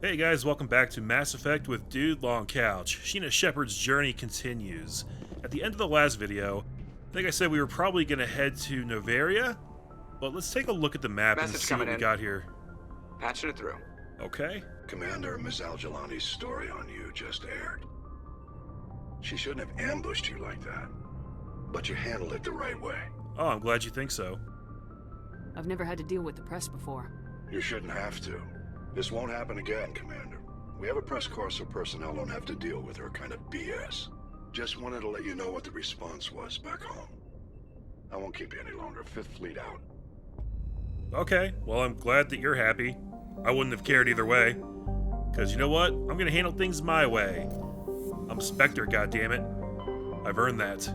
Hey guys, welcome back to Mass Effect with Dude Long Couch. Sheena Shepard's journey continues. At the end of the last video, I think I said we were probably going to head to Novaria, but let's take a look at the map and see what we got here. Patching it through. Okay. Commander Ms. Al-Jalani's story on you just aired. She shouldn't have ambushed you like that, but you handled it the right way. Oh, I'm glad you think so. I've never had to deal with the press before. You shouldn't have to. This won't happen again, Commander. We have a press corps so personnel don't have to deal with her kind of BS. Just wanted to let you know what the response was back home. I won't keep you any longer. Fifth Fleet out. Okay, well I'm glad that you're happy. I wouldn't have cared either way. Because you know what? I'm going to handle things my way. I'm a Spectre, goddammit. I've earned that.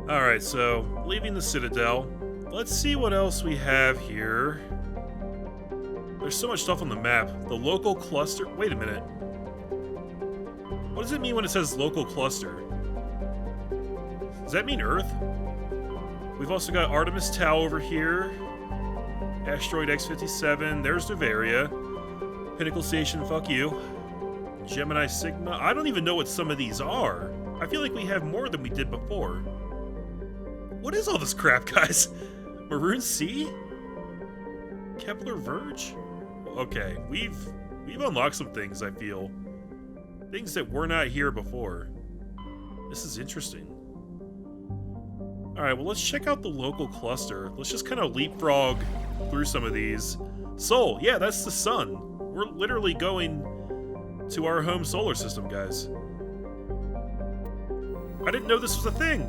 Alright, so leaving the Citadel. Let's see what else we have here. There's so much stuff on the map. The local cluster... Wait a minute. What does it mean when it says local cluster? Does that mean Earth? We've also got Artemis Tau over here. Asteroid X-57. There's Novaria. Pinnacle Station, fuck you. Gemini Sigma. I don't even know what some of these are. I feel like we have more than we did before. What is all this crap, guys? Maroon Sea? Kepler Verge? Okay, we've unlocked some things, I feel. Things that were not here before. This is interesting. Alright, well let's check out the local cluster. Let's just kind of leapfrog through some of these. Sol, yeah, that's the sun. We're literally going to our home solar system, guys. I didn't know this was a thing.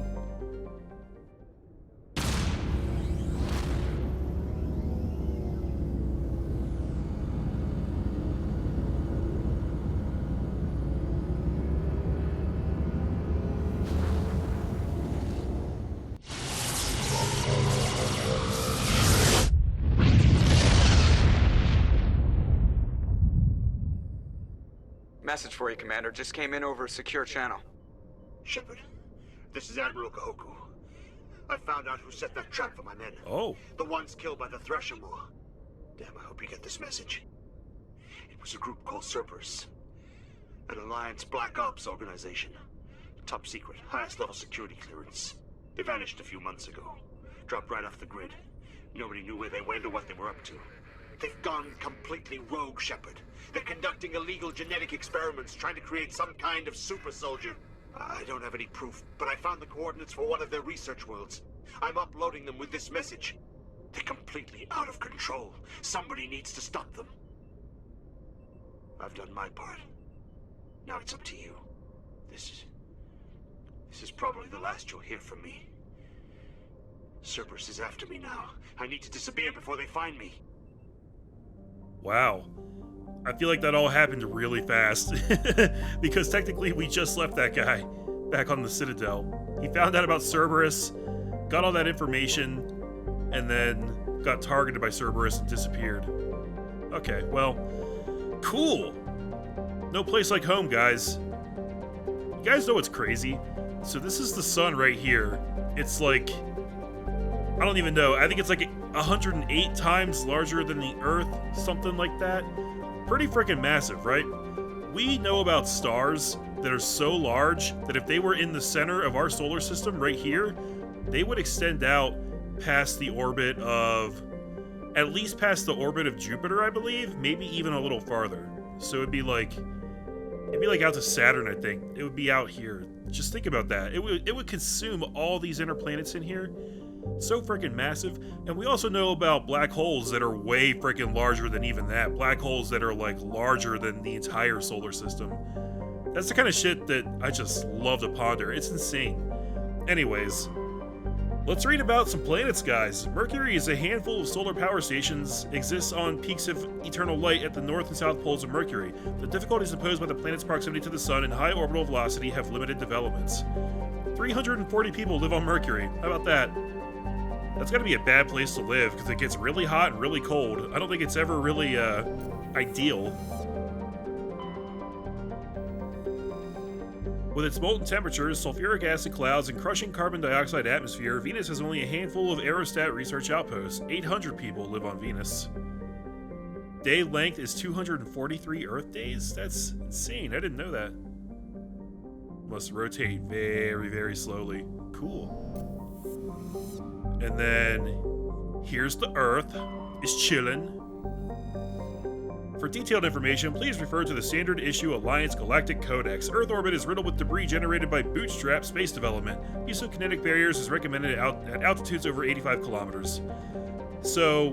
Message for you, Commander. Just came in over a secure channel. Shepard, this is Admiral Kahoku. I found out who set that trap for my men. Oh. The ones killed by the Thresher Moor. Damn, I hope you get this message. It was a group called Cerberus. An Alliance Black Ops organization. Top secret, highest level security clearance. They vanished a few months ago. Dropped right off the grid. Nobody knew where they went or what they were up to. They've gone completely rogue, Shepard. They're conducting illegal genetic experiments, trying to create some kind of super soldier. I don't have any proof, but I found the coordinates for one of their research worlds. I'm uploading them with this message. They're completely out of control. Somebody needs to stop them. I've done my part. Now it's up to you. This is probably the last you'll hear from me. Cerberus is after me now. I need to disappear before they find me. Wow. I feel like that all happened really fast. Because technically we just left that guy back on the Citadel. He found out about Cerberus, got all that information, and then got targeted by Cerberus and disappeared. Okay, well, cool. No place like home, guys. You guys know what's crazy? So this is the sun right here. It's like, I don't even know. I think it's like 108 times larger than the Earth, something like that. Pretty freaking massive, right? We know about stars that are so large that if they were in the center of our solar system right here, they would extend out past the orbit of, at least past the orbit of Jupiter, I believe, maybe even a little farther. So it'd be like out to Saturn, I think. It would be out here. Just think about that. It would consume all these inner planets in here. So freaking massive. And we also know about black holes that are way freaking larger than even that. Black holes that are like larger than the entire solar system. That's the kind of shit that I just love to ponder. It's insane. Anyways, let's read about some planets, guys. Mercury is a handful of solar power stations, exists on peaks of eternal light at the north and south poles of Mercury. The difficulties imposed by the planet's proximity to the sun and high orbital velocity have limited developments. 340 people live on Mercury. How about that? That's gotta be a bad place to live, because it gets really hot and really cold. I don't think it's ever really, ideal. With its molten temperatures, sulfuric acid clouds, and crushing carbon dioxide atmosphere, Venus has only a handful of aerostat research outposts. 800 people live on Venus. Day length is 243 Earth days? That's insane. I didn't know that. Must rotate very, very slowly. Cool. And then here's the Earth. It's chillin'. For detailed information, please refer to the standard issue Alliance Galactic Codex. Earth orbit is riddled with debris generated by bootstrap space development. Use of kinetic barriers is recommended at altitudes over 85 kilometers. So,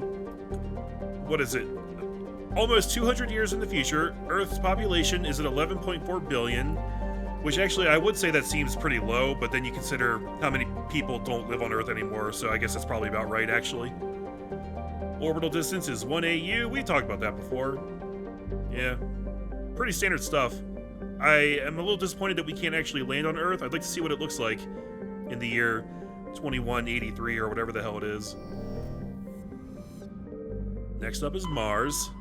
what is it? Almost 200 years in the future, Earth's population is at 11.4 billion, which actually I would say that seems pretty low, but then you consider how many people don't live on Earth anymore, so I guess that's probably about right, actually. Orbital distance is 1 AU. We talked about that before. Yeah, pretty standard stuff. I am a little disappointed that we can't actually land on Earth. I'd like to see what it looks like in the year 2183 or whatever the hell it is. Next up is Mars.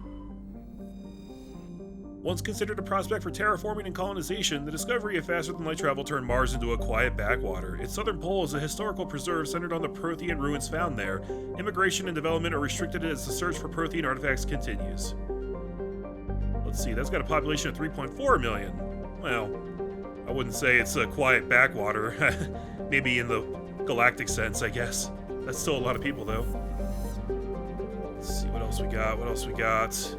Once considered a prospect for terraforming and colonization, the discovery of faster-than-light travel turned Mars into a quiet backwater. Its southern pole is a historical preserve centered on the Prothean ruins found there. Immigration and development are restricted as the search for Prothean artifacts continues. Let's see, that's got a population of 3.4 million. Well, I wouldn't say it's a quiet backwater. Maybe in the galactic sense, I guess. That's still a lot of people, though. Let's see what else we got.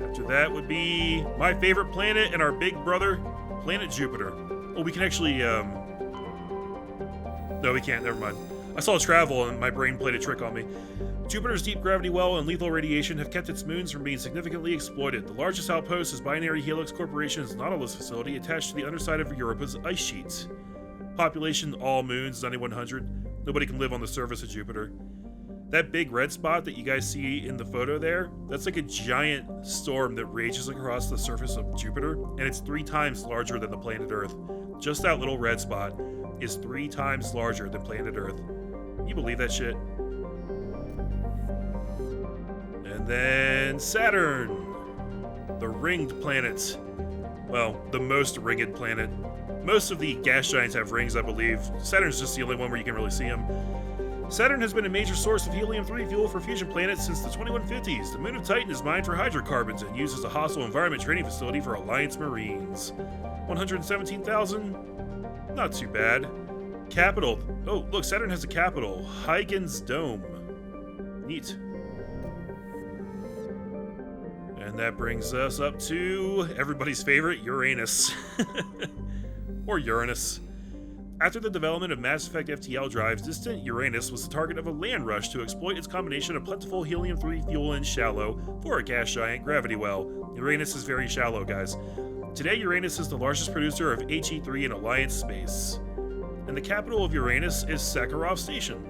After that would be my favorite planet and our big brother, planet Jupiter. Oh, we can actually, no, we can't, never mind. I saw travel and my brain played a trick on me. Jupiter's deep gravity well and lethal radiation have kept its moons from being significantly exploited. The largest outpost is Binary Helix Corporation's Nautilus facility attached to the underside of Europa's ice sheets. Population, all moons, 9,100. Nobody can live on the surface of Jupiter. That big red spot that you guys see in the photo there, that's like a giant storm that rages across the surface of Jupiter, and it's 3 times larger than the planet Earth. Just that little red spot is 3 times larger than planet Earth. Can you believe that shit? And then Saturn, the ringed planet. Well, the most ringed planet. Most of the gas giants have rings, I believe. Saturn's just the only one where you can really see them. Saturn has been a major source of helium-3 fuel for fusion planets since the 2150s. The moon of Titan is mined for hydrocarbons and used as a hostile environment training facility for Alliance Marines. 117,000? Not too bad. Capital. Oh, look, Saturn has a capital. Huygens Dome. Neat. And that brings us up to everybody's favorite, Uranus. Or Uranus. After the development of Mass Effect FTL drives, distant Uranus was the target of a land rush to exploit its combination of plentiful helium-3 fuel and shallow for a gas giant gravity well. Uranus is very shallow, guys. Today, Uranus is the largest producer of HE3 in Alliance space. And the capital of Uranus is Sakharov Station.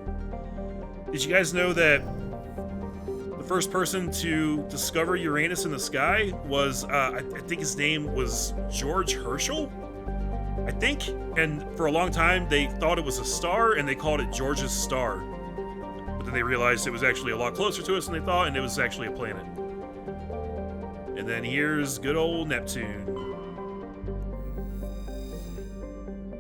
Did you guys know that the first person to discover Uranus in the sky was, I think his name was George Herschel? I think, and for a long time they thought it was a star and they called it George's star. But then they realized it was actually a lot closer to us than they thought, and it was actually a planet. And then here's good old Neptune.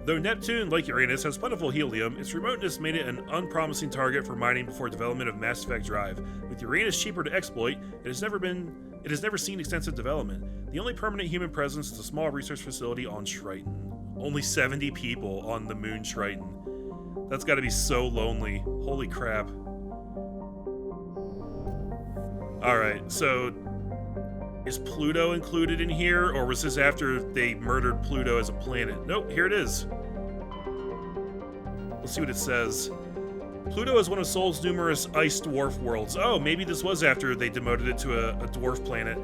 Though Neptune, like Uranus, has plentiful helium, its remoteness made it an unpromising target for mining before development of Mass Effect Drive. With Uranus cheaper to exploit, it has never seen extensive development. The only permanent human presence is a small research facility on Triton. Only 70 people on the moon Triton. That's gotta be so lonely. Holy crap. Alright, so is Pluto included in here, or was this after they murdered Pluto as a planet? Nope, here it is. Let's see what it says. Pluto is one of Sol's numerous ice dwarf worlds. Oh, maybe this was after they demoted it to a dwarf planet.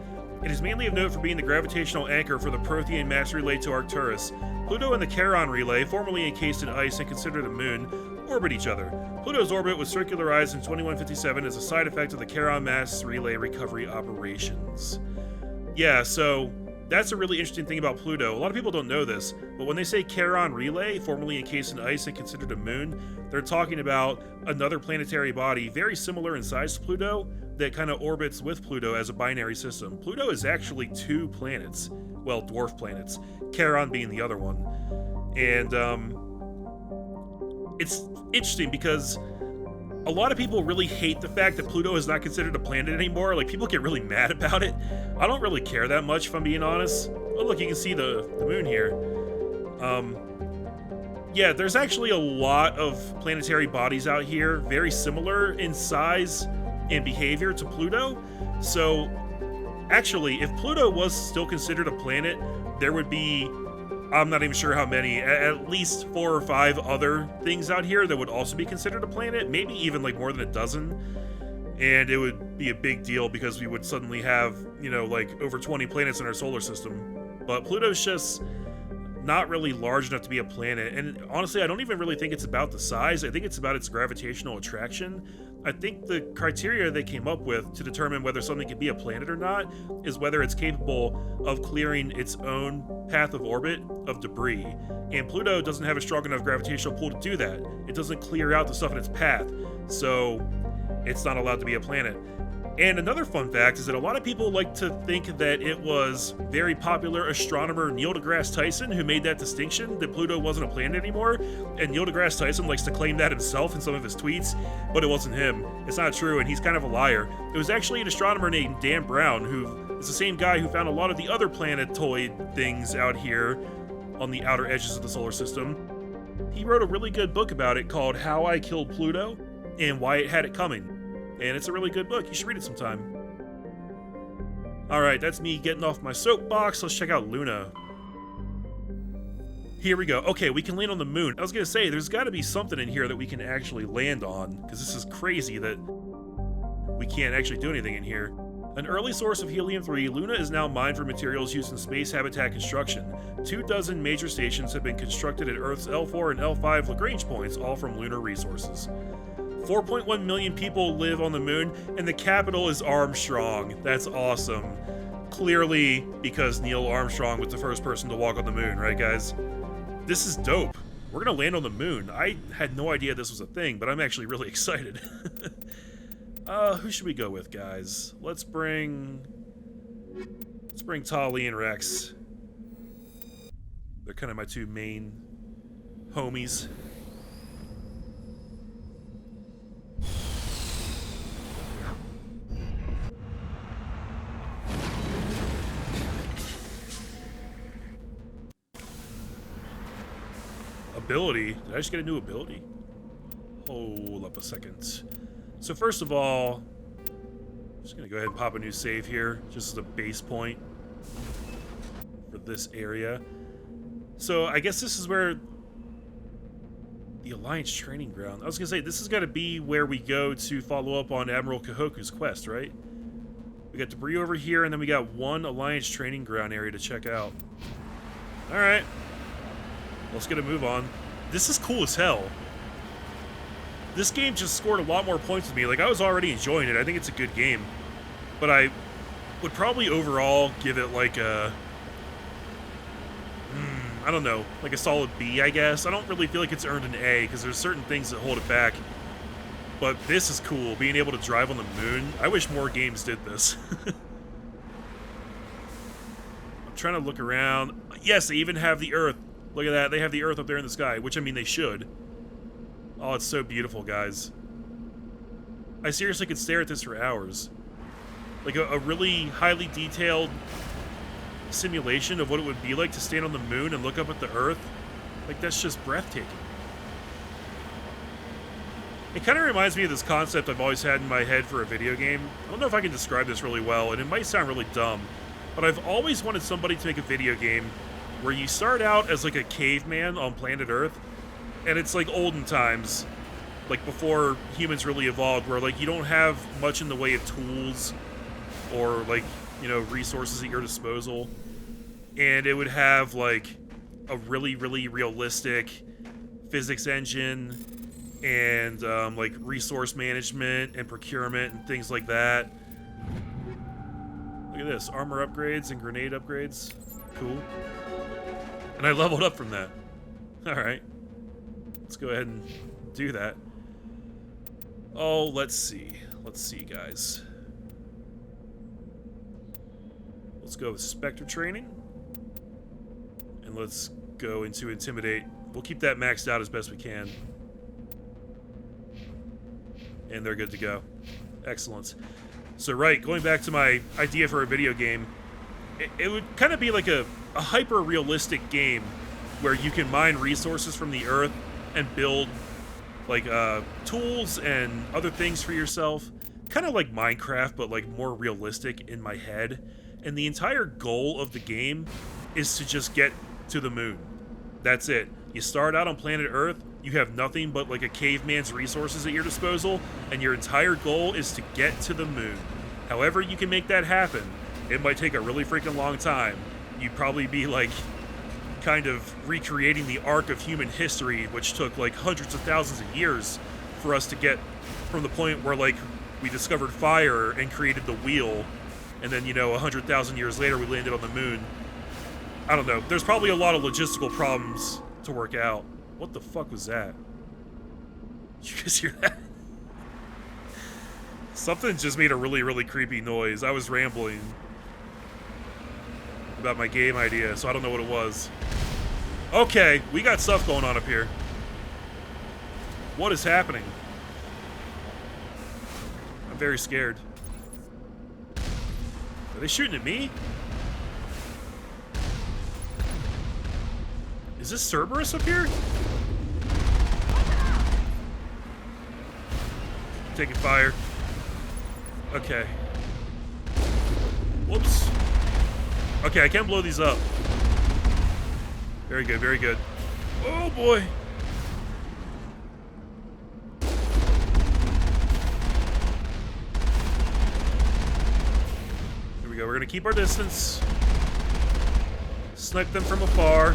It is mainly of note for being the gravitational anchor for the Prothean mass relay to Arcturus. Pluto and the Charon relay, formerly encased in ice and considered a moon, orbit each other. Pluto's orbit was circularized in 2157 as a side effect of the Charon mass relay recovery operations. Yeah, so that's a really interesting thing about Pluto. A lot of people don't know this, but when they say Charon relay, formerly encased in ice and considered a moon, they're talking about another planetary body very similar in size to Pluto that kind of orbits with Pluto as a binary system. Pluto is actually 2 planets. Well, dwarf planets. Charon being the other one. And it's interesting because a lot of people really hate the fact that Pluto is not considered a planet anymore. Like, people get really mad about it. I don't really care that much, if I'm being honest. Oh, look, you can see the moon here. Yeah, there's actually a lot of planetary bodies out here, very similar in size and behavior to Pluto. So, actually, if Pluto was still considered a planet, there would be, I'm not even sure how many, at least 4 or 5 other things out here that would also be considered a planet, maybe even like more than a dozen. And it would be a big deal because we would suddenly have, you know, like over 20 planets in our solar system. But Pluto's just not really large enough to be a planet. And honestly, I don't even really think it's about the size. I think it's about its gravitational attraction. I think the criteria they came up with to determine whether something can be a planet or not is whether it's capable of clearing its own path of orbit of debris. And Pluto doesn't have a strong enough gravitational pull to do that. It doesn't clear out the stuff in its path. So it's not allowed to be a planet. And another fun fact is that a lot of people like to think that it was very popular astronomer Neil deGrasse Tyson who made that distinction, that Pluto wasn't a planet anymore. And Neil deGrasse Tyson likes to claim that himself in some of his tweets, but it wasn't him. It's not true, and he's kind of a liar. It was actually an astronomer named Dan Brown, who is the same guy who found a lot of the other planetoid things out here on the outer edges of the solar system. He wrote a really good book about it called How I Killed Pluto and Why It Had It Coming. And it's a really good book. You should read it sometime. Alright, that's me getting off my soapbox. Let's check out Luna. Here we go. Okay, we can land on the moon. I was gonna say, there's gotta be something in here that we can actually land on, because this is crazy that we can't actually do anything in here. An early source of helium-3, Luna is now mined for materials used in space habitat construction. 24 major stations have been constructed at Earth's L4 and L5 Lagrange points, all from lunar resources. 4.1 million people live on the moon, and the capital is Armstrong. That's awesome. Clearly, because Neil Armstrong was the first person to walk on the moon, right, guys? This is dope. We're gonna land on the moon. I had no idea this was a thing, but I'm actually really excited. Who should we go with, guys? Let's bring Tali and Rex. They're kind of my two main homies. Ability? Did I just get a new ability? Hold up a second. So first of all, I'm just gonna go ahead and pop a new save here, just as a base point for this area. So I guess this is where the Alliance training ground. I was gonna say, this has got to be where we go to follow up on Admiral Kahoku's quest, right? We got debris over here, and then we got one Alliance training ground area to check out. All right. Let's get a move on. This is cool as hell. This game just scored a lot more points with me. Like, I was already enjoying it. I think it's a good game. But I would probably overall give it like a... I don't know. Like a solid B, I guess. I don't really feel like it's earned an A, because there's certain things that hold it back. But this is cool, being able to drive on the moon. I wish more games did this. I'm trying to look around. Yes, they even have the Earth. Look at that, they have the Earth up there in the sky, which, I mean, they should. Oh, it's so beautiful, guys. I seriously could stare at this for hours. Like, a really highly detailed simulation of what it would be like to stand on the moon and look up at the Earth. Like, that's just breathtaking. It kind of reminds me of this concept I've always had in my head for a video game. I don't know if I can describe this really well, and it might sound really dumb, but I've always wanted somebody to make a video game where you start out as like a caveman on planet Earth, and it's like olden times, like before humans really evolved, where like you don't have much in the way of tools or like, you know, resources at your disposal, and it would have like a really, really realistic physics engine and like resource management and procurement and things like that. Look at this, armor upgrades and grenade upgrades. Cool. And I leveled up from that. Alright. Let's go ahead and do that. Oh, let's see. Let's see, guys. Let's go with Spectre training. And let's go into Intimidate. We'll keep that maxed out as best we can. And they're good to go. Excellent. So, right, going back to my idea for a video game, it would kind of be like a hyper-realistic game where you can mine resources from the Earth and build, like, tools and other things for yourself. Kind of like Minecraft, but, like, more realistic in my head. And the entire goal of the game is to just get to the moon. That's it. You start out on planet Earth, you have nothing but like a caveman's resources at your disposal, and your entire goal is to get to the moon. However you can make that happen, it might take a really freaking long time. You'd probably be like kind of recreating the arc of human history, which took like hundreds of thousands of years for us to get from the point where like we discovered fire and created the wheel, and then, you know, 100,000 years later we landed on the moon. I don't know. There's probably a lot of logistical problems to work out. What the fuck was that? Did you guys hear that? Something just made a really, really creepy noise. I was rambling about my game idea, so I don't know what it was. Okay, we got stuff going on up here. What is happening? I'm very scared. Are they shooting at me? Is this Cerberus up here? Taking fire. Okay. Whoops. Okay, I can't blow these up. Very good, very good. Oh boy. Here we go. We're gonna keep our distance. Snipe them from afar.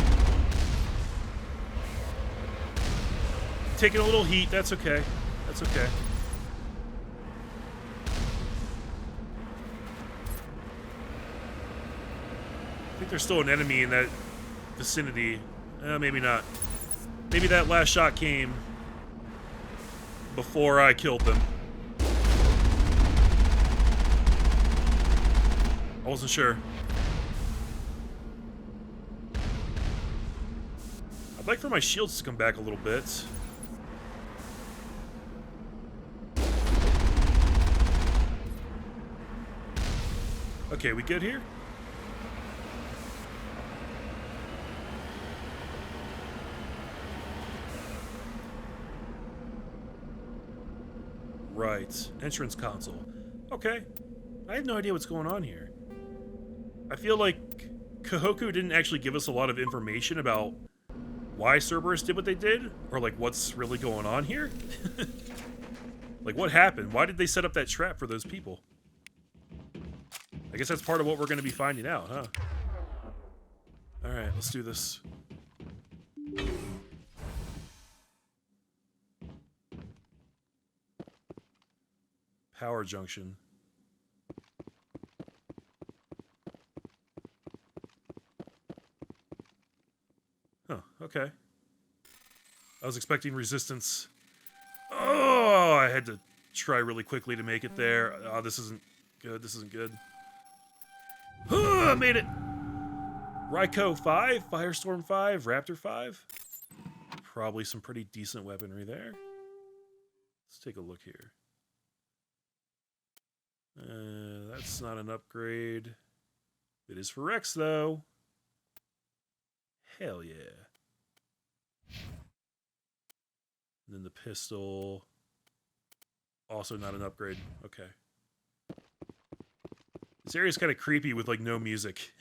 Taking a little heat, that's okay. That's okay. I think there's still an enemy in that vicinity. Maybe not. Maybe that last shot came before I killed them. I wasn't sure. I'd like for my shields to come back a little bit. Okay, we good here? Right. Entrance console. Okay. I have no idea what's going on here. I feel like Kahoku didn't actually give us a lot of information about why Cerberus did what they did, or like what's really going on here. Like, what happened? Why did they set up that trap for those people? I guess that's part of what we're going to be finding out, huh? Alright, let's do this. Power junction. Huh, okay. I was expecting resistance. Oh, I had to try really quickly to make it there. Oh, this isn't good. This isn't good. I made it! Ryko 5, Firestorm 5, Raptor 5. Probably some pretty decent weaponry there. Let's take a look here. That's not an upgrade. It is for Rex, though. Hell yeah. And then the pistol. Also not an upgrade. Okay. This area's kind of creepy with, like, no music.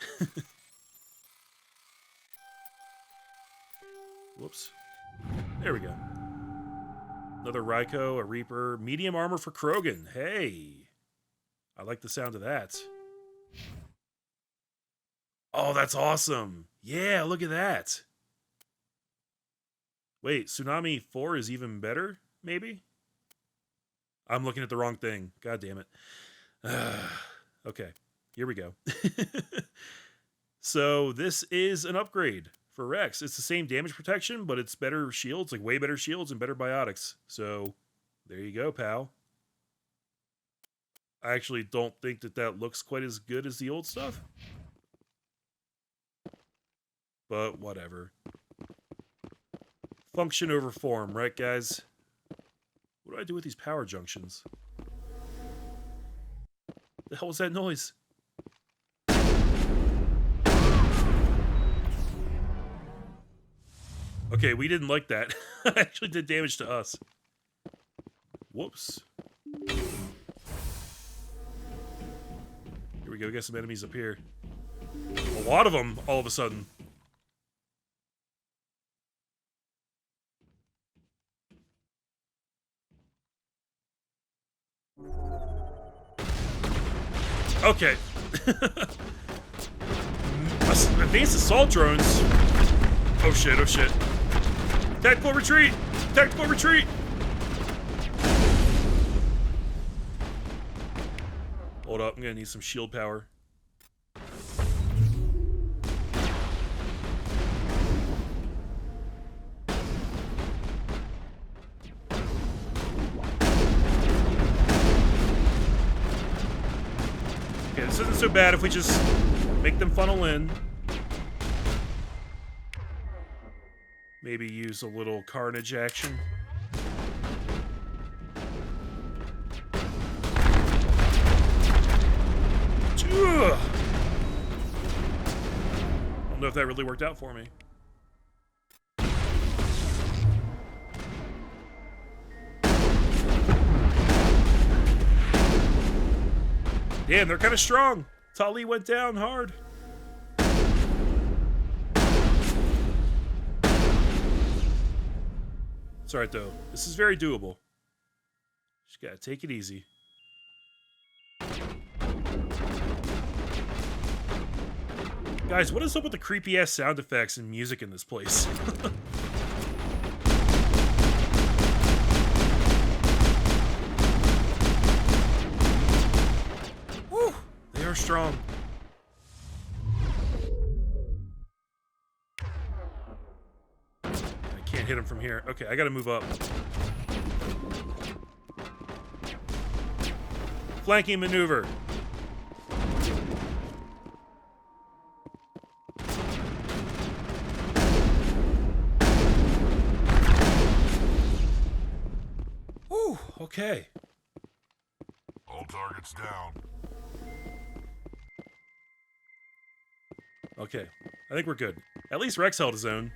Whoops. There we go. Another Ryko, a Reaper. Medium armor for Krogan. Hey. I like the sound of that. Oh, that's awesome. Yeah, look at that. Wait, Tsunami 4 is even better, maybe? I'm looking at the wrong thing. God damn it. Okay, here we go. So this is an upgrade for Rex. It's the same damage protection, but it's better shields, like way better shields and better biotics. So there you go, pal. I actually don't think that that looks quite as good as the old stuff. But whatever. Function over form, right, guys? What do do I do with these power junctions? The hell was that noise? Okay, we didn't like that. It actually did damage to us. Whoops. Here we go, get some enemies up here. A lot of them, all of a sudden. Okay. Advanced assault drones. Oh shit, oh shit. Tactical retreat! Tactical retreat! Hold up, I'm gonna need some shield power. Okay, this isn't so bad if we just make them funnel in. Maybe use a little carnage action. Ugh. I don't know if that really worked out for me. Damn, they're kind of strong. Tali went down hard. It's alright though. This is very doable. Just gotta take it easy. Guys, what is up with the creepy ass sound effects and music in this place? Woo! They are strong. I can't hit him from here. Okay, I gotta move up. Flanking maneuver. Whew, okay. All targets down. Okay, I think we're good. At least Rex held his own.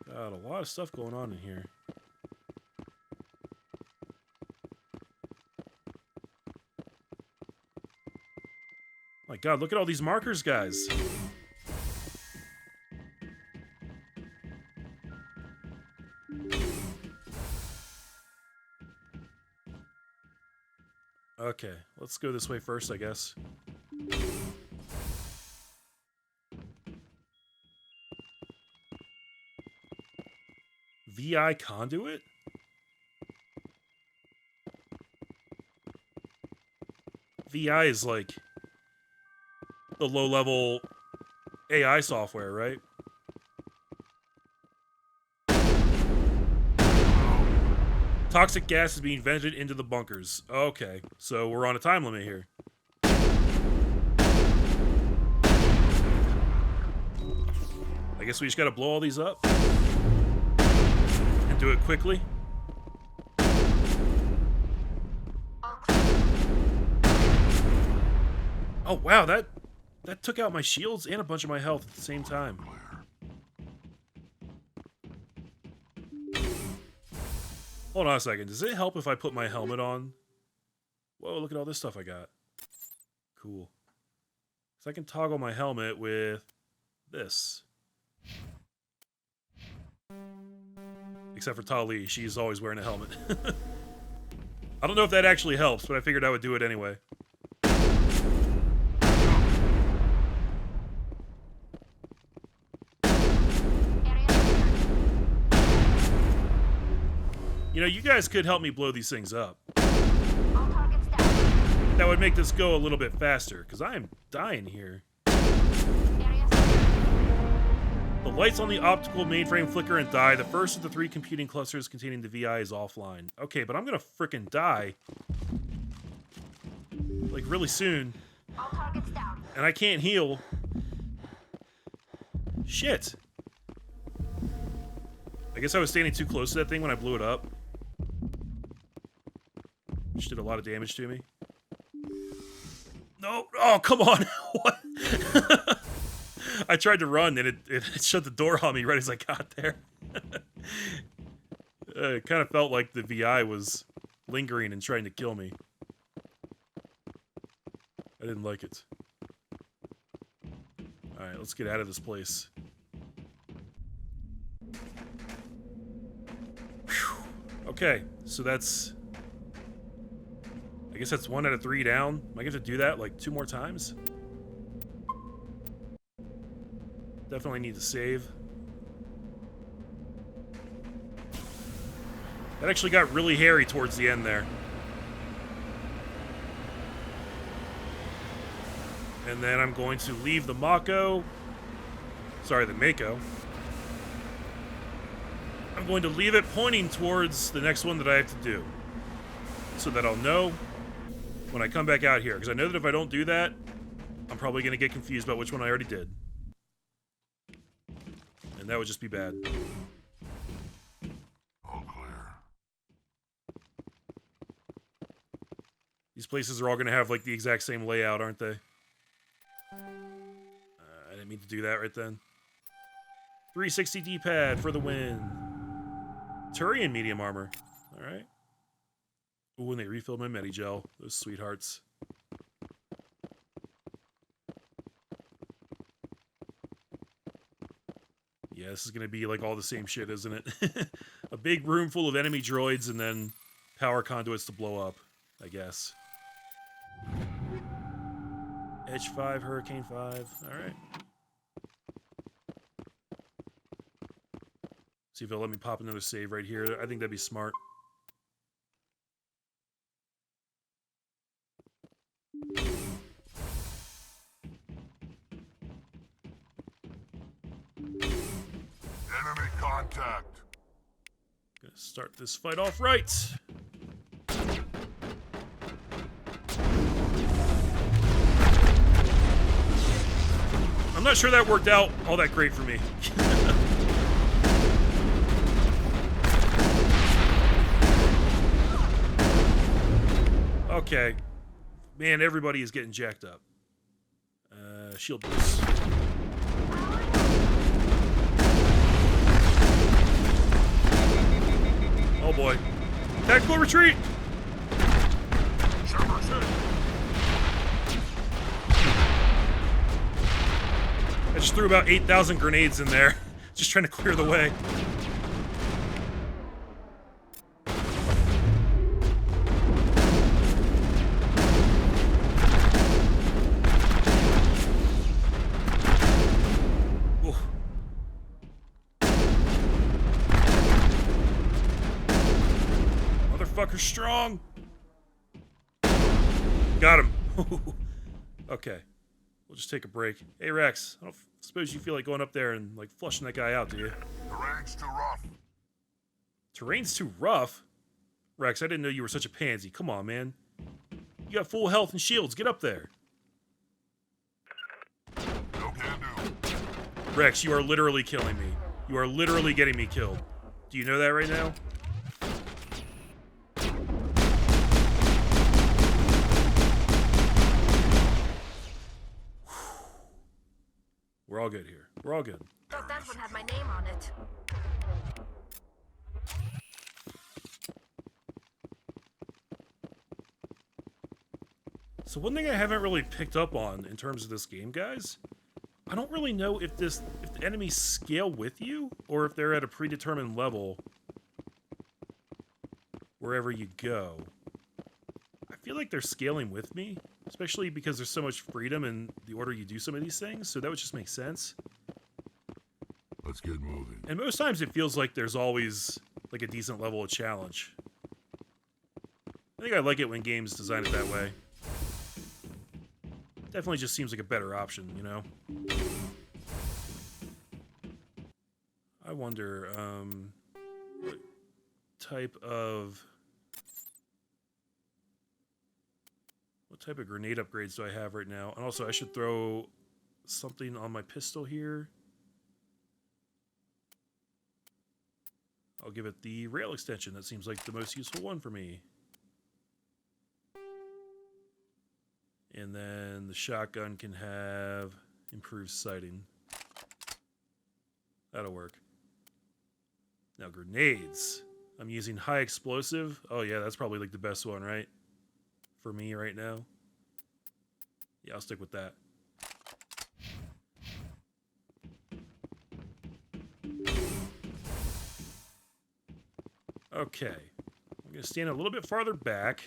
Got a lot of stuff going on in here. My God, look at all these markers, guys. Okay, let's go this way first, I guess. VI conduit? VI is like the low-level AI software, right? Toxic gas is being vented into the bunkers. Okay, so we're on a time limit here. I guess we just gotta blow all these up. And do it quickly. Oh wow, that took out my shields and a bunch of my health at the same time. Hold on a second. Does it help if I put my helmet on? Whoa, look at all this stuff I got. Cool. So I can toggle my helmet with this. Except for Tali, she's always wearing a helmet. I don't know if that actually helps, but I figured I would do it anyway. You know, you guys could help me blow these things up. That would make this go a little bit faster, because I am dying here. The lights on the optical mainframe flicker and die. The first of the 3 computing clusters containing the VI is offline. Okay, but I'm gonna frickin' die. Like, really soon. And I can't heal. Shit. I guess I was standing too close to that thing when I blew it up. Which did a lot of damage to me. No! Oh, come on! What? I tried to run and it shut the door on me right as I got there. It kind of felt like the VI was lingering and trying to kill me. I didn't like it. Alright, let's get out of this place. Whew. Okay, so that's... I guess that's 1 out of 3 down. Am I going to do that like 2 more times? Definitely need to save. That actually got really hairy towards the end there. And then I'm going to leave the Mako. Sorry, the Mako. I'm going to leave it pointing towards the next one that I have to do. So that I'll know when I come back out here. Because I know that if I don't do that, I'm probably going to get confused about which one I already did. And that would just be bad. All clear. These places are all going to have like the exact same layout, aren't they? I didn't mean to do that right then. 360 D-pad for the win. Turian medium armor. Alright. Ooh, and they refilled my Medigel. Those sweethearts. Yeah, this is going to be like all the same shit, isn't it? A big room full of enemy droids and then power conduits to blow up, I guess. Edge 5, Hurricane 5. Alright. See if they'll let me pop another save right here. I think that'd be smart. Enemy contact. Gonna start this fight off right. I'm not sure that worked out all that great for me. Okay. Man, everybody is getting jacked up. Shield boost. Oh boy. Tactical retreat! I just threw about 8,000 grenades in there. Just trying to clear the way. Oof. Motherfucker's strong. Got him. Okay. We'll just take a break. Hey, Rex, I don't suppose you feel like going up there and, like, flushing that guy out, do you? Terrain's too rough. Terrain's too rough? Rex, I didn't know you were such a pansy. Come on, man. You got full health and shields. Get up there. No can do. Rex, you are literally killing me. You are literally getting me killed. Do you know that right now? We're all good here. We're all good. Thought that one had my name on it. So one thing I haven't really picked up on in terms of this game, guys, I don't really know if the enemies scale with you or if they're at a predetermined level wherever you go. I feel like they're scaling with me, especially because there's so much freedom in the order you do some of these things, so that would just make sense. Let's get moving. And most times it feels like there's always like a decent level of challenge. I think I like it when games design it that way. Definitely just seems like a better option, you know? I wonder, what type of grenade upgrades do I have right now? And also, I should throw something on my pistol here. I'll give it the rail extension. That seems like the most useful one for me. And then the shotgun can have improved sighting. That'll work. Now grenades. I'm using high explosive. Oh yeah, that's probably like the best one, right? For me right now. Yeah, I'll stick with that. Okay. I'm going to stand a little bit farther back.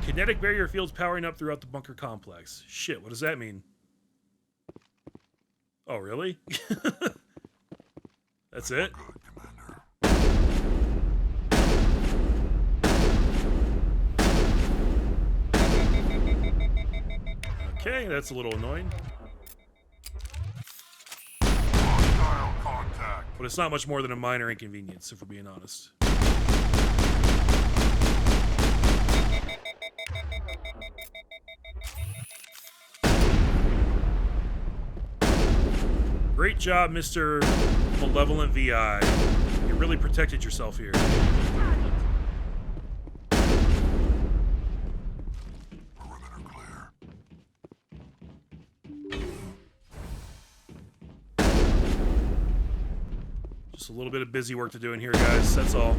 Kinetic barrier fields powering up throughout the bunker complex. Shit, what does that mean? Oh, really? That's it? Good, Commander. Okay, that's a little annoying. Hostile contact. But it's not much more than a minor inconvenience, if we're being honest. Great job, Mr. Malevolent VI. You really protected yourself here. Perimeter clear. Just a little bit of busy work to do in here, guys. That's all.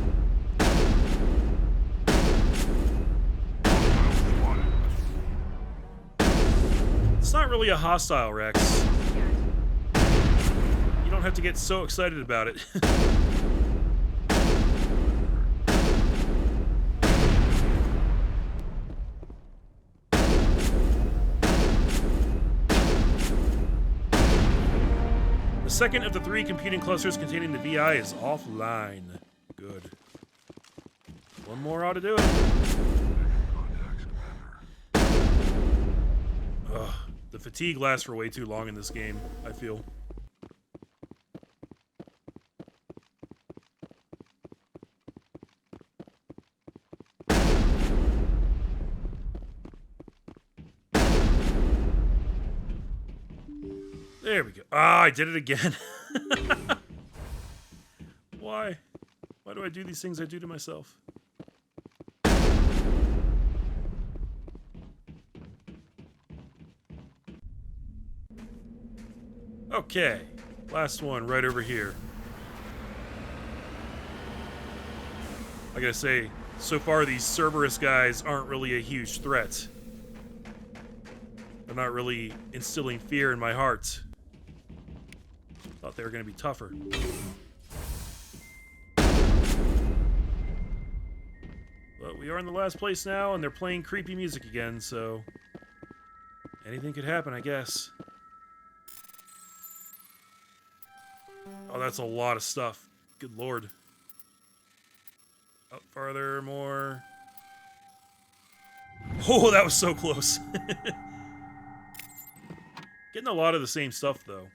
It's not really a hostile, Rex. You don't have to get so excited about it. The second of the 3 computing clusters containing the VI is offline. Good. One more ought to do it. Contacts, Commander. Ugh, the fatigue lasts for way too long in this game, I feel. There we go. Ah, I did it again. Why? Why do I do these things I do to myself? Okay. Last one right over here. I gotta say, so far these Cerberus guys aren't really a huge threat. They're not really instilling fear in my heart. Thought they were going to be tougher. But we are in the last place now, and they're playing creepy music again, so anything could happen, I guess. Oh, that's a lot of stuff. Good lord. Up farther, more. Oh, that was so close. Getting a lot of the same stuff, though.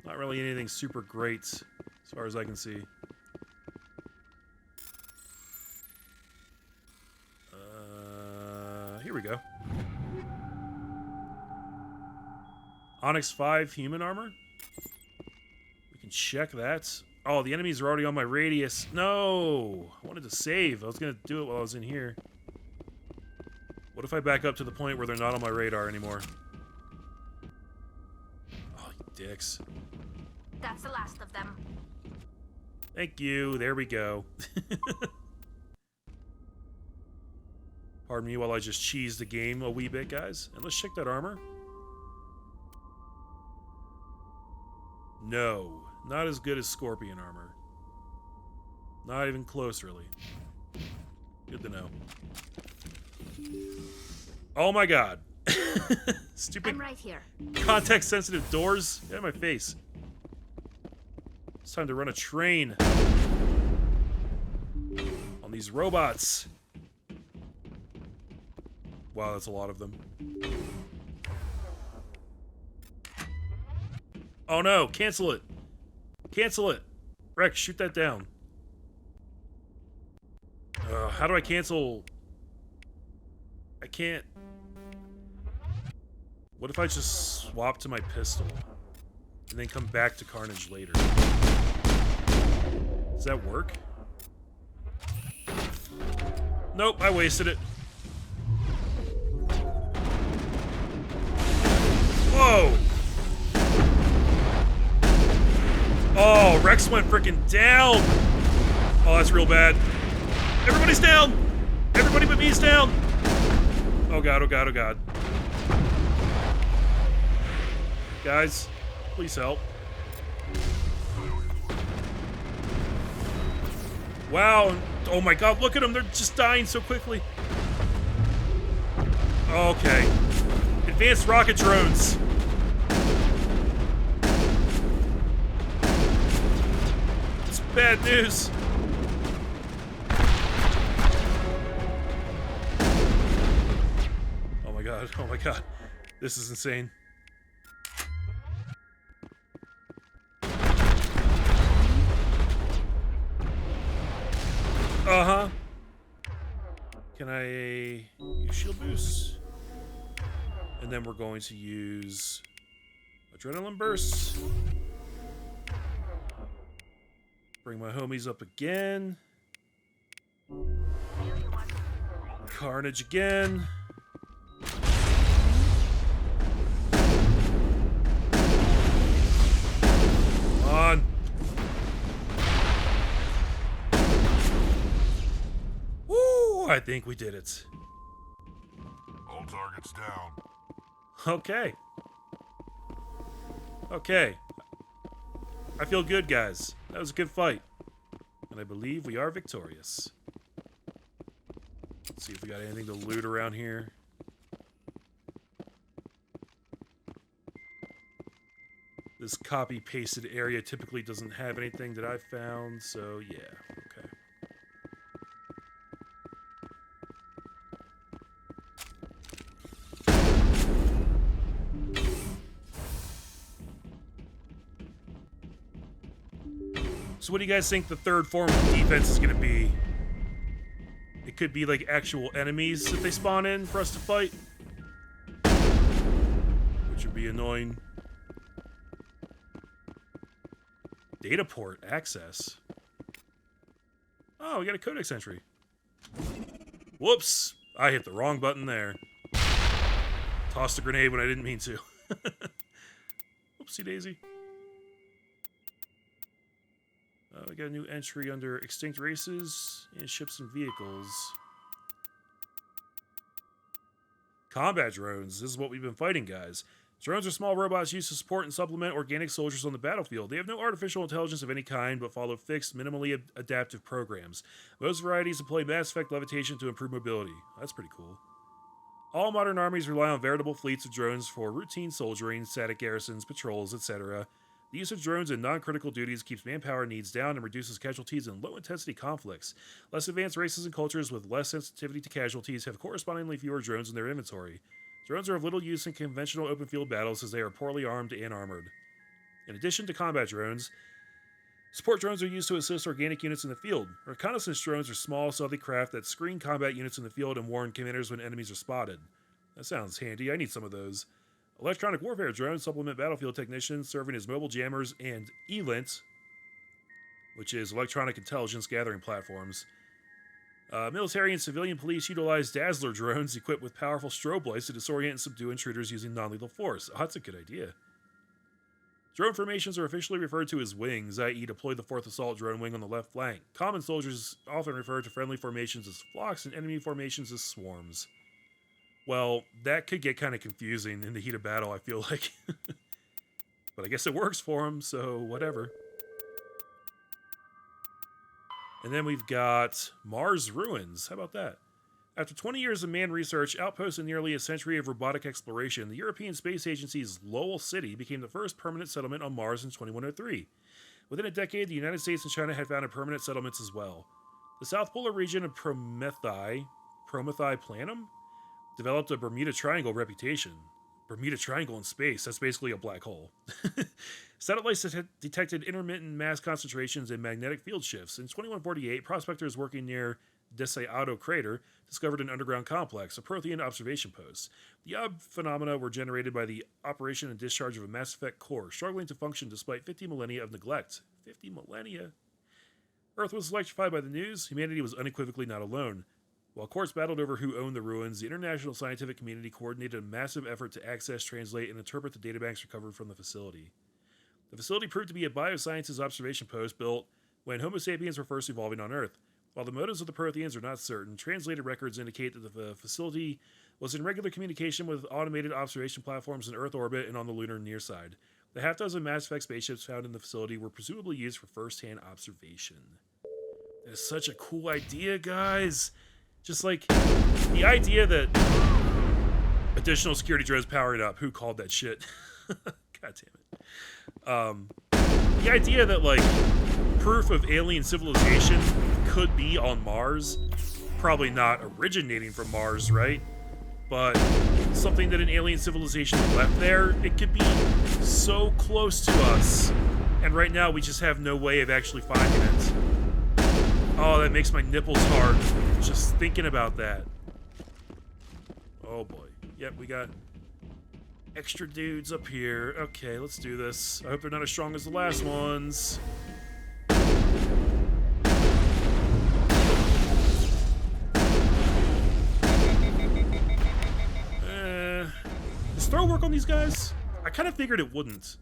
Not really anything super great, as far as I can see. Here we go. Onyx 5 human armor. We can check that. Oh, the enemies are already on my radius. No! I wanted to save. I was going to do it while I was in here. What if I back up to the point where they're not on my radar anymore? Oh, you dicks. That's the last of them. Thank you. There we go. Pardon me while I just cheese the game a wee bit, guys. And let's check that armor. No. Not as good as Scorpion armor. Not even close, really. Good to know. Oh my god. Stupid I'm right here. context-sensitive doors. Get out of my face. It's time to run a train on these robots. Wow, that's a lot of them. Oh no, cancel it. Cancel it. Rex, shoot that down. How do I cancel? I can't. What if I just swap to my pistol and then come back to Carnage later? Does that work? Nope, I wasted it. Whoa! Oh, Rex went freaking down! Oh, that's real bad. Everybody's down! Everybody but me's down! Oh god, oh god, oh god. Guys, please help. Wow. Oh my god, look at them. They're just dying so quickly. Okay. Advanced rocket drones. It's bad news. Oh my god. Oh my god. This is insane. Uh-huh. Can I use shield boost? And then we're going to use adrenaline bursts. Bring my homies up again. Carnage again. Come on. Woo! I think we did it. All targets down. Okay. Okay. I feel good, guys. That was a good fight. And I believe we are victorious. Let's see if we got anything to loot around here. This copy-pasted area typically doesn't have anything that I found, so yeah, okay. So what do you guys think the third form of defense is going to be? It could be like actual enemies that they spawn in for us to fight. Which would be annoying. Data port access. Oh, we got a codex entry. Whoops. I hit the wrong button there. Tossed a grenade when I didn't mean to. Oopsie daisy. We got a new entry under extinct races and ships and vehicles. Combat drones. This is what we've been fighting, guys. Drones are small robots used to support and supplement organic soldiers on the battlefield. They have no artificial intelligence of any kind, but follow fixed, minimally adaptive programs. Most varieties employ Mass Effect levitation to improve mobility. That's pretty cool. All modern armies rely on veritable fleets of drones for routine soldiering, static garrisons, patrols, etc. The use of drones in non-critical duties keeps manpower needs down and reduces casualties in low-intensity conflicts. Less advanced races and cultures with less sensitivity to casualties have correspondingly fewer drones in their inventory. Drones are of little use in conventional open-field battles as they are poorly armed and armored. In addition to combat drones, support drones are used to assist organic units in the field. Reconnaissance drones are small, stealthy craft that screen combat units in the field and warn commanders when enemies are spotted. That sounds handy. I need some of those. Electronic warfare drones supplement battlefield technicians, serving as mobile jammers, and ELINT, which is electronic intelligence gathering platforms. Military and civilian police utilize Dazzler drones equipped with powerful strobe lights to disorient and subdue intruders using non-lethal force. Oh, that's a good idea. Drone formations are officially referred to as wings, i.e. deploy the 4th Assault Drone Wing on the left flank. Common soldiers often refer to friendly formations as flocks and enemy formations as swarms. Well, that could get kind of confusing in the heat of battle, I feel like. But I guess it works for them, so whatever. And then we've got Mars Ruins. How about that? After 20 years of manned research, outposts, and nearly a century of robotic exploration, the European Space Agency's Lowell City became the first permanent settlement on Mars in 2103. Within a decade, the United States and China had founded permanent settlements as well. The South Polar region of Prometheus Planum developed a Bermuda Triangle reputation. Bermuda Triangle in space, that's basically a black hole. Satellites detected intermittent mass concentrations and magnetic field shifts. In 2148, prospectors working near Deseado crater discovered an underground complex, a Prothean observation post. The phenomena were generated by the operation and discharge of a Mass Effect core, struggling to function despite 50 millennia of neglect. 50 millennia? Earth was electrified by the news. Humanity was unequivocally not alone. While courts battled over who owned the ruins, the international scientific community coordinated a massive effort to access, translate, and interpret the databanks recovered from the facility. The facility proved to be a biosciences observation post built when Homo sapiens were first evolving on Earth. While the motives of the Protheans are not certain, translated records indicate that the facility was in regular communication with automated observation platforms in Earth orbit and on the lunar near side. The half-dozen Mass Effect spaceships found in the facility were presumably used for first-hand observation. That is such a cool idea, guys! Just like, the idea that additional security drones powering up, who called that shit? God damn it. The idea that, like, proof of alien civilization could be on Mars, probably not originating from Mars, right? But something that an alien civilization left there, it could be so close to us. And right now, we just have no way of actually finding it. Oh, that makes my nipples hard. Just thinking about that. Oh boy. Yep, we got extra dudes up here. Okay, let's do this. I hope they're not as strong as the last ones. Does throw work on these guys? I kind of figured it wouldn't.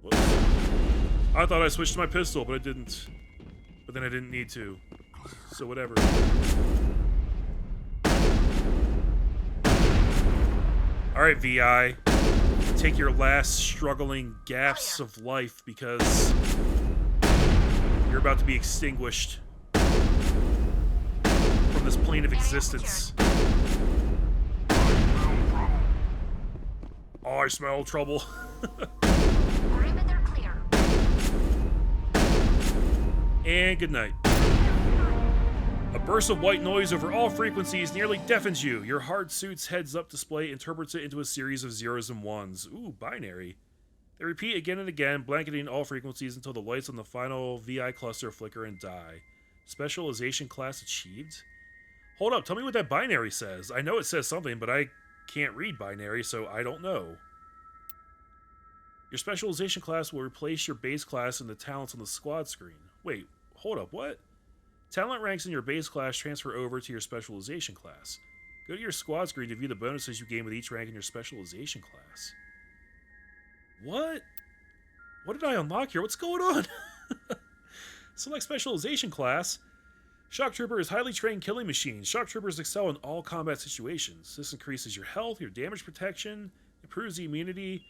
Whoops. I thought I switched to my pistol, but I didn't. But then I didn't need to. So whatever. Alright, VI. Take your last struggling gasps of life because you're about to be extinguished from this plane of existence. Oh, I smell trouble. Perimeter clear. And good night. A burst of white noise over all frequencies nearly deafens you. Your hard suit's heads-up display interprets it into a series of zeros and ones. Ooh, binary. They repeat again and again, blanketing all frequencies until the lights on the final VI cluster flicker and die. Specialization class achieved? Hold up, tell me what that binary says. I know it says something, but I can't read binary, so I don't know. Your specialization class will replace your base class in the talents on the squad screen. Wait, hold up, what? Talent ranks in your base class transfer over to your specialization class. Go to your squad screen to view the bonuses you gain with each rank in your specialization class. What? What did I unlock here? What's going on? Select specialization class. Shock Trooper is highly trained killing machine. Shock Troopers excel in all combat situations. This increases your health, your damage protection, improves the immunity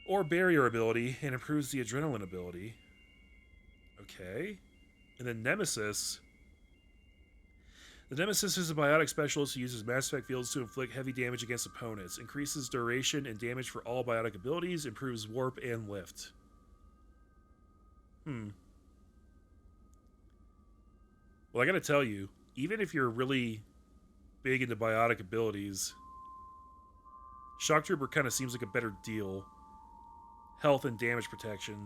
or barrier ability, and improves the adrenaline ability. Okay. And then Nemesis. The Nemesis is a biotic specialist who uses Mass Effect fields to inflict heavy damage against opponents. Increases duration and damage for all biotic abilities. Improves warp and lift. Well, I gotta tell you, even if you're really big into biotic abilities, Shock Trooper kind of seems like a better deal. Health and damage protection.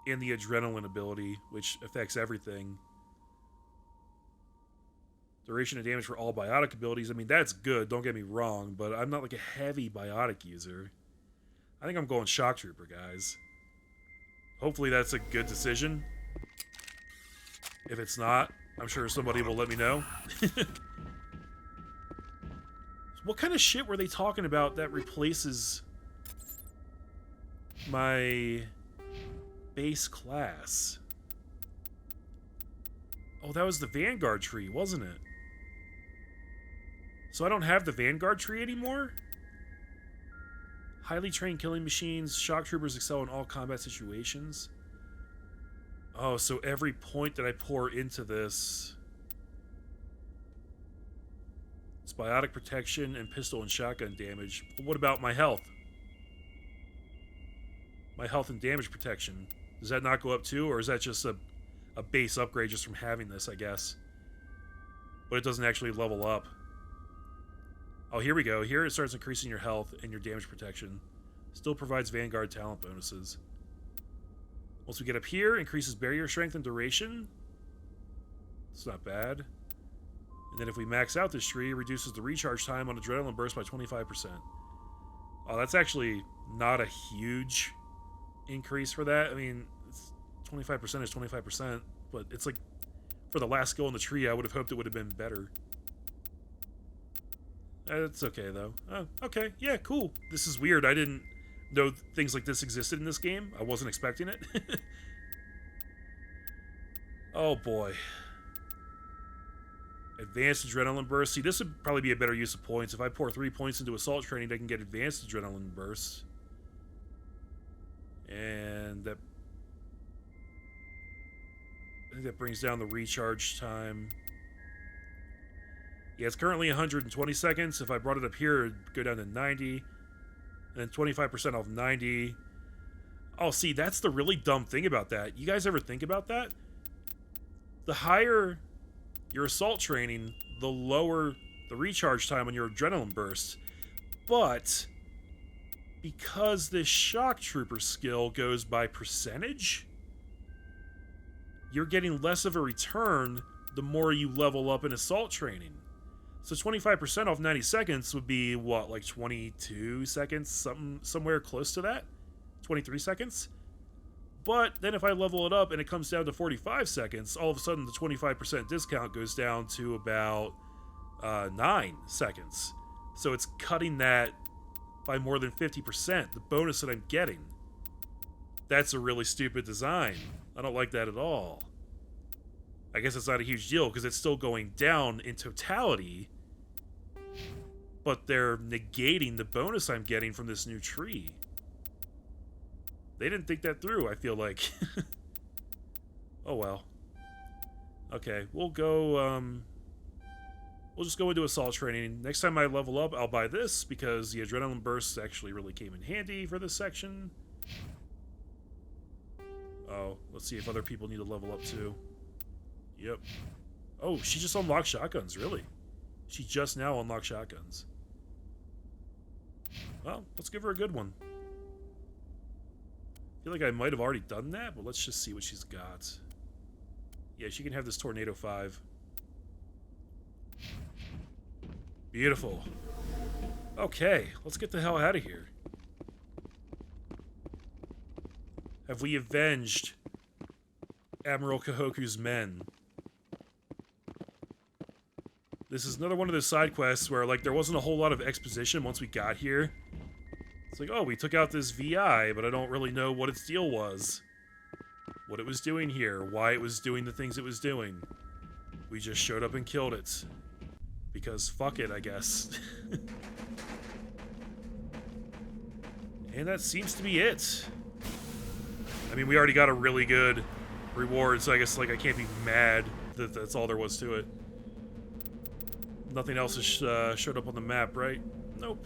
And the adrenaline ability, which affects everything. Duration and damage for all biotic abilities. I mean, that's good, don't get me wrong, but I'm not like a heavy biotic user. I think I'm going Shock Trooper, guys. Hopefully that's a good decision. If it's not, I'm sure somebody will let me know. What kind of shit were they talking about that replaces my base class? Oh, that was the Vanguard tree, wasn't it? So I don't have the Vanguard tree anymore? Highly trained killing machines. Shock Troopers excel in all combat situations. Oh, so every point that I pour into this... It's biotic protection and pistol and shotgun damage. But what about my health? My health and damage protection. Does that not go up too, or is that just a base upgrade just from having this, I guess? But it doesn't actually level up. Oh, here we go. Here it starts increasing your health and your damage protection. Still provides Vanguard talent bonuses. Once we get up here, increases barrier strength and duration. It's not bad. And then if we max out this tree, it reduces the recharge time on adrenaline burst by 25%. Oh, that's actually not a huge increase for that. I mean, 25% is 25%, but it's like, for the last skill in the tree, I would have hoped it would have been better. It's okay, though. Oh, okay, yeah, cool. This is weird. I didn't know things like this existed in this game. I wasn't expecting it. Oh, boy. Advanced adrenaline burst. See, this would probably be a better use of points. If I pour 3 points into assault training, I can get advanced adrenaline bursts. And that... I think that brings down the recharge time. Yeah, it's currently 120 seconds. If I brought it up here, it'd go down to 90. And then 25% off 90. Oh, see, that's the really dumb thing about that. You guys ever think about that? The higher your assault training, the lower the recharge time on your adrenaline bursts. But because this shock trooper skill goes by percentage, you're getting less of a return the more you level up in assault training. So 25% off 90 seconds would be, what, like 22 seconds? Somewhere close to that? 23 seconds? But then if I level it up and it comes down to 45 seconds, all of a sudden the 25% discount goes down to about 9 seconds. So it's cutting that by more than 50%, the bonus that I'm getting. That's a really stupid design. I don't like that at all. I guess it's not a huge deal because it's still going down in totality, but they're negating the bonus I'm getting from this new tree. They didn't think that through, I feel like. Oh well. Okay, we'll go, we'll just go into assault training. Next time I level up, I'll buy this because the adrenaline bursts actually really came in handy for this section. Oh, let's see if other people need to level up too. Yep. Oh, she just unlocked shotguns, really? She just now unlocked shotguns. Well, let's give her a good one. I feel like I might have already done that, but let's just see what she's got. Yeah, she can have this Tornado 5. Beautiful. Okay, let's get the hell out of here. Have we avenged Admiral Kahoku's men? This is another one of those side quests where, like, there wasn't a whole lot of exposition once we got here. It's like, oh, we took out this VI, but I don't really know what its deal was. What it was doing here, why it was doing the things it was doing. We just showed up and killed it. Because fuck it, I guess. And that seems to be it. I mean, we already got a really good reward, so I guess, like, I can't be mad that that's all there was to it. Nothing else has showed up on the map, right? Nope.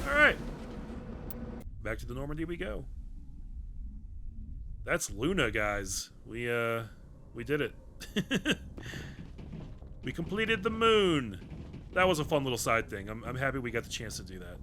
Alright. Back to the Normandy we go. That's Luna, guys. We did it. We completed the moon. That was a fun little side thing. I'm happy we got the chance to do that.